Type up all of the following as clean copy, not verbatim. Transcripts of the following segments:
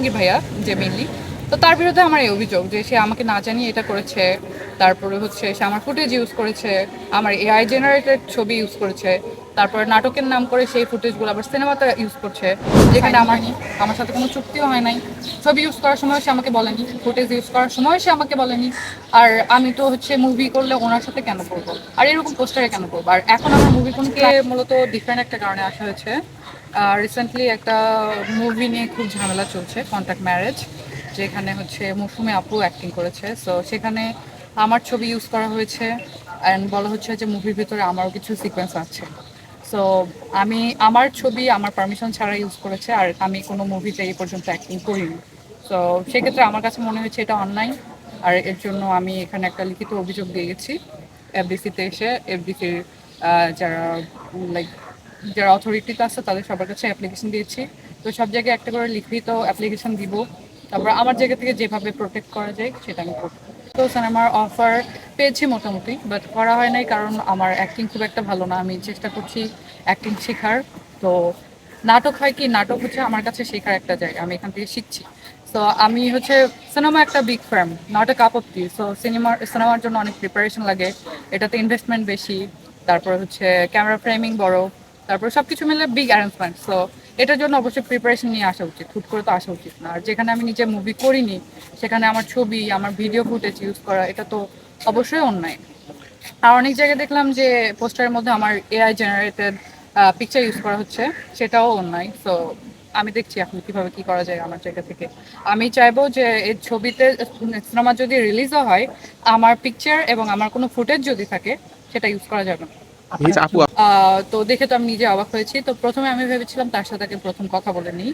জাহাঙ্গীর ভাইয়া যে মেইনলি। তো তার বিরুদ্ধে আমার এই অভিযোগ যে সে আমাকে না জানিয়ে এটা করেছে। তারপরে হচ্ছে সে আমার ফুটেজ ইউজ করেছে, আমার এআই জেনারেটেড ছবি ইউজ করেছে। তারপরে নাটকের নাম করে সেই ফুটেজগুলো আবার সিনেমাতে ইউজ করছে, যেখানে আমার আমার সাথে কোনো চুক্তিও হয় নাই। ছবি ইউজ করার সময় সে আমাকে বলেনি, ফুটেজ ইউজ করার সময় সে আমাকে বলেনি। আর আমি তো হচ্ছে মুভি করলে ওনার সাথে কেন করবো, আর এরকম পোস্টারে কেন করবো। আর এখন আমার মুভি কোনকে মূলত ডিফারেন্ট একটা কারণে আসা হয়েছে। রিসেন্টলি একটা মুভি নিয়ে খুব ঝামেলা চলছে, কন্ট্রাক্ট ম্যারেজ, যেখানে হচ্ছে মৌসুমী আপু অ্যাক্টিং করেছে। সো সেখানে আমার ছবি ইউজ করা হয়েছে অ্যান্ড বলা হচ্ছে যে মুভির ভিতরে আমারও কিছু সিকোয়েন্স আছে। সো আমি আমার ছবি আমার পারমিশন ছাড়া ইউজ করেছে, আর আমি কোনো মুভিতে এই পর্যন্ত অ্যাক্টিং করিনি। সো সেক্ষেত্রে আমার কাছে মনে হয়েছে এটা অন্যায়। আর এর জন্য আমি এখানে একটা লিখিত অভিযোগ দিয়ে গেছি এফডিসিতে এসে। এফডিসির যারা লাইক যারা অথরিটিতে আছে তাদের সবার কাছে অ্যাপ্লিকেশন দিয়েছি। তো সব জায়গায় একটা করে লিখিত অ্যাপ্লিকেশন দিব। তারপর আমার জায়গা থেকে যেভাবে প্রোটেক্ট করা যায় সেটা আমি করবো। তো সিনেমার অফার পেয়েছি মোটামুটি, বাট করা হয় নাই কারণ আমার অ্যাক্টিং খুব একটা ভালো না। আমি চেষ্টা করছি অ্যাক্টিং শেখার। তো নাটক হয় কি, নাটক হচ্ছে আমার কাছে শেখার একটা জায়গা, আমি এখান থেকে শিখছি। তো আমি হচ্ছে সিনেমা একটা big farm, not a cup of T. So সিনেমার জন্য অনেক প্রিপারেশন লাগে, এটাতে ইনভেস্টমেন্ট বেশি। তারপর হচ্ছে ক্যামেরা ফ্রেমিং বড়, তারপর সবকিছু মিলে বিগ অ্যারেঞ্জমেন্ট। সো এটার জন্য অবশ্যই প্রিপারেশন নিয়ে আসা উচিত, হুট করে তো আসা উচিত না। আর যেখানে আমি নিজে মুভি করিনি সেখানে আমার ছবি আমার ভিডিও ফুটেজ ইউজ করা, এটা তো অবশ্যই অন্যায়। আর অনেক জায়গায় দেখলাম যে পোস্টারের মধ্যে আমার এআই জেনারেটেড পিকচার ইউজ করা হচ্ছে, সেটাও অন্যায়। সো আমি দেখছি এখন কিভাবে কি করা যায় আমার জায়গা থেকে। আমি চাইবো যে এই ছবিতে, সিনেমা যদি রিলিজও হয়, আমার পিকচার এবং আমার কোনো ফুটেজ যদি থাকে সেটা ইউজ করা যাবে না। তো দেখে তো আমি নিজে অবাক হয়েছি। তো প্রথমে আমি ভেবেছিলাম তার সাথে আগে প্রথম কথা বলে নিই।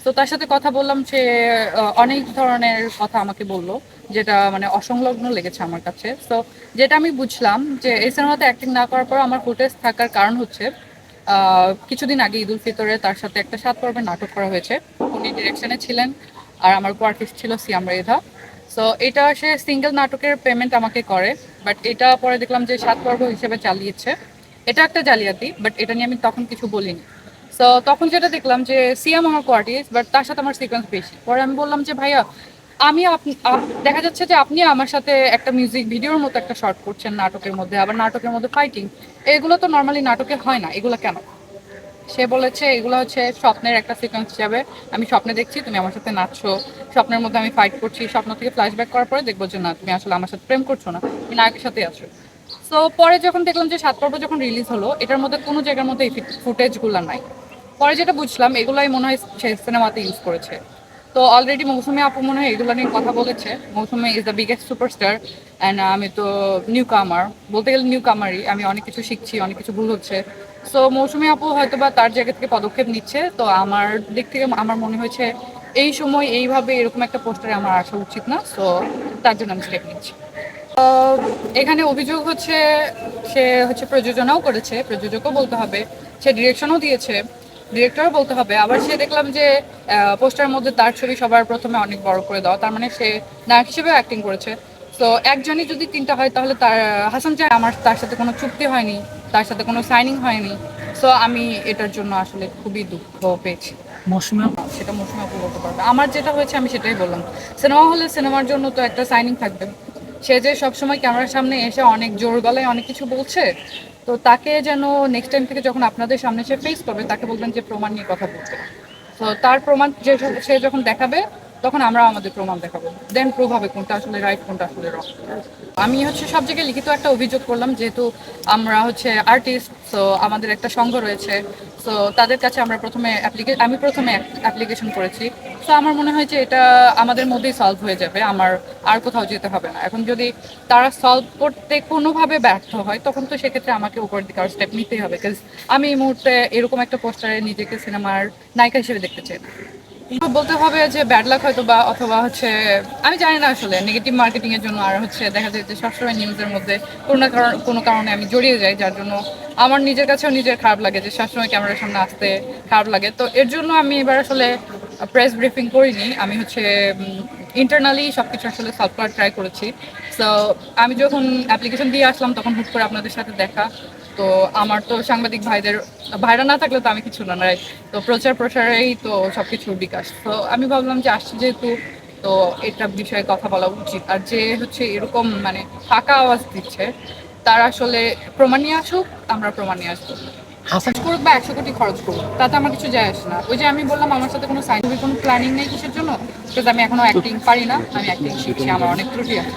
তো তার সাথে কথা বললাম, সে অনেক ধরনের কথা আমাকে বললো, যেটা মানে অসংলগ্ন লেগেছে আমার কাছে। তো যেটা আমি বুঝলাম যে এই সিনেমাতে অ্যাক্টিং না করার পর আমার ফুটেজ থাকার কারণ হচ্ছে কিছুদিন আগে ঈদ উল ফিতরে তার সাথে একটা 7 পর্বের নাটক করা হয়েছে। উনি ডিরেকশনে ছিলেন আর আমার কো আর্টিস্ট ছিল সিয়াম রেধা। সো এটা সে সিঙ্গেল নাটকের পেমেন্ট আমাকে করে, বাট এটা পরে দেখলাম যে 7 পর্ব হিসেবে চালিয়েছে। এটা একটা জালিয়াতি, বাট এটা নিয়ে আমি তখন কিছু বলিনি। সো তখন যেটা দেখলাম যে সিয়াম আমার কো আর্টিস্ট, বাট তার সাথে আমার সিকোয়েন্স বেশি। পরে আমি বললাম যে ভাইয়া, আমি দেখা যাচ্ছে যে আপনি আমার সাথে একটা মিউজিক ভিডিওর মতো একটা শর্ট করছেন নাটকের মধ্যে, আবার নাটকের মধ্যে ফাইটিং, এগুলো তো নর্মালি নাটকে হয় না, এগুলো কেন? সে বলেছে এগুলো হচ্ছে স্বপ্নের একটা সিকোয়েন্স হিসাবে, আমি স্বপ্নে দেখছি তুমি আমার সাথে নাচছো, স্বপ্নের মধ্যে আমি ফাইট করছি, স্বপ্ন থেকে ফ্ল্যাশব্যাক করার পরে দেখবো যে না তুমি আসলে আমার সাথে প্রেম করছো না, তুমি নায়কের সাথে আছো। সো পরে যখন দেখলাম যে 7 পর্ব যখন রিলিজ হলো, এটার মধ্যে কোনো জায়গার মধ্যে এই ফুটেজগুলো নাই। পরে যেটা বুঝলাম এগুলাই মনে হয় সে সিনেমাতে ইউজ করেছে। তো অলরেডি মৌসুমী আপু মনে হয় এগুলো নিয়ে কথা বলেছে। Mousumi is the biggest superstar and আমি তো নিউ কামার, বলতে গেলে নিউ কামারই। আমি অনেক কিছু শিখছি, অনেক কিছু ভুল হচ্ছে। সো মৌসুমী আপু হয়তো বা তার জায়গা থেকে পদক্ষেপ নিচ্ছে। তো আমার দিক থেকে আমার মনে হয়েছে এই সময় এইভাবে এরকম একটা পোস্টারে আমার আসা উচিত না। সো তার জন্য আমি স্টেপ নিচ্ছি। এখানে অভিযোগ হচ্ছে সে হচ্ছে প্রযোজনাও করেছে, প্রযোজকও বলতে হবে, সে ডিরেকশনও দিয়েছে, ডিরেক্টরও বলতে হবে। আবার সে দেখলাম যে পোস্টারের মধ্যে তার ছবি সবার প্রথমে অনেক বড় করে দেওয়া, তার মানে সে নায়ক হিসেবেও অ্যাক্টিং করেছে। তো একজনই যদি তিনটা হয় তাহলে তার হাসান চাই আমার তার সাথে কোনো চুক্তি হয়নি, তার সাথে কোনো সাইনিং হয়নি। সো আমি এটার জন্য আসলে খুবই দুঃখ পেয়েছি। মৌসুমী সেটা মৌসুমী আপু বলতে পারবে, আমার যেটা হয়েছে আমি সেটাই বললাম। সিনেমা হলে সিনেমার জন্য তো একটা সাইনিং থাকবে। সে যে সবসময় ক্যামেরার সামনে এসে অনেক জোর গলায় অনেক কিছু বলছে, তো তাকে যেন নেক্সট টাইম থেকে যখন আপনাদের সামনে সে ফেস করবে তাকে বলবেন যে প্রমাণ নিয়ে কথা বলতে। তো তার প্রমাণ যে সে যখন দেখাবে তখন আমরা আমাদের প্রমাণ দেখাবো, দেন প্রুভ হবে কোনটা আসলে রাইট কোনটা আসলে রং। আমি হচ্ছে সব জায়গায় লিখিত একটা অভিযোগ করলাম, যেহেতু আমরা হচ্ছে আর্টিস্ট। সো আমাদের একটা সংঘ রয়েছে। সো তাদের কাছে আমি প্রথমে অ্যাপ্লিকেশন করেছি। সো আমার মনে হয় যে এটা আমাদের মধ্যেই সলভ হয়ে যাবে, আমার আর কোথাও যেতে হবে না। এখন যদি তারা সলভ করতে কোনোভাবে ব্যর্থ হয় তখন তো সেক্ষেত্রে আমাকে উপর দিকে আর স্টেপ নিতেই হবে, বিকজ আমি এই মুহূর্তে এরকম একটা পোস্টারে নিজেকে সিনেমার নায়িকা হিসেবে দেখতে চাই না। বলতে হবে যে ব্যাড লাক হয়তো বা, অথবা হচ্ছে আমি জানি না আসলে নেগেটিভ মার্কেটিং এর জন্য। আর হচ্ছে দেখা যায় যে সবসময় নিউজের মধ্যে কোনো কারণে আমি জড়িয়ে যাই, যার জন্য আমার নিজের কাছেও নিজের খারাপ লাগে যে সবসময় ক্যামেরার সামনে আসতে খারাপ লাগে। তো এর জন্য আমি এবার আসলে প্রেস ব্রিফিং করিনি, আমি হচ্ছে ইন্টারনালি সবকিছু আসলে সলভ করার ট্রাই করেছি। সো আমি যখন অ্যাপ্লিকেশন দিয়ে আসলাম তখন হুট করে আপনাদের সাথে দেখা। তো আমার তো সাংবাদিক ভাইরা না থাকলে তো আমি কিছু না, right? তো প্রচার প্রসারেই তো সবকিছুর বিকাশ। তো আমি ভাবলাম যে আসছে যেহেতু, তো এটা বিষয়ে কথা বলা উচিত। আর যে হচ্ছে এরকম মানে ফাঁকা আওয়াজ দিচ্ছে, তার আসলে প্রমাণ নিয়ে আসুক, আমরা প্রমাণ নিয়ে আসবো। হাসান করুক বা 100 কোটি খরচ করুক, তাতে আমার কিছু যায় আসে না। ওই যে আমি বললাম আমার সাথে কোনো সাইন্টিফিক কোনো প্ল্যানিং নেই কিসের জন্য, বিকজ আমি এখনো অ্যাক্টিং পারি না, আমি অ্যাক্টিং শিখছি, আমার অনেক ত্রুটি আছে।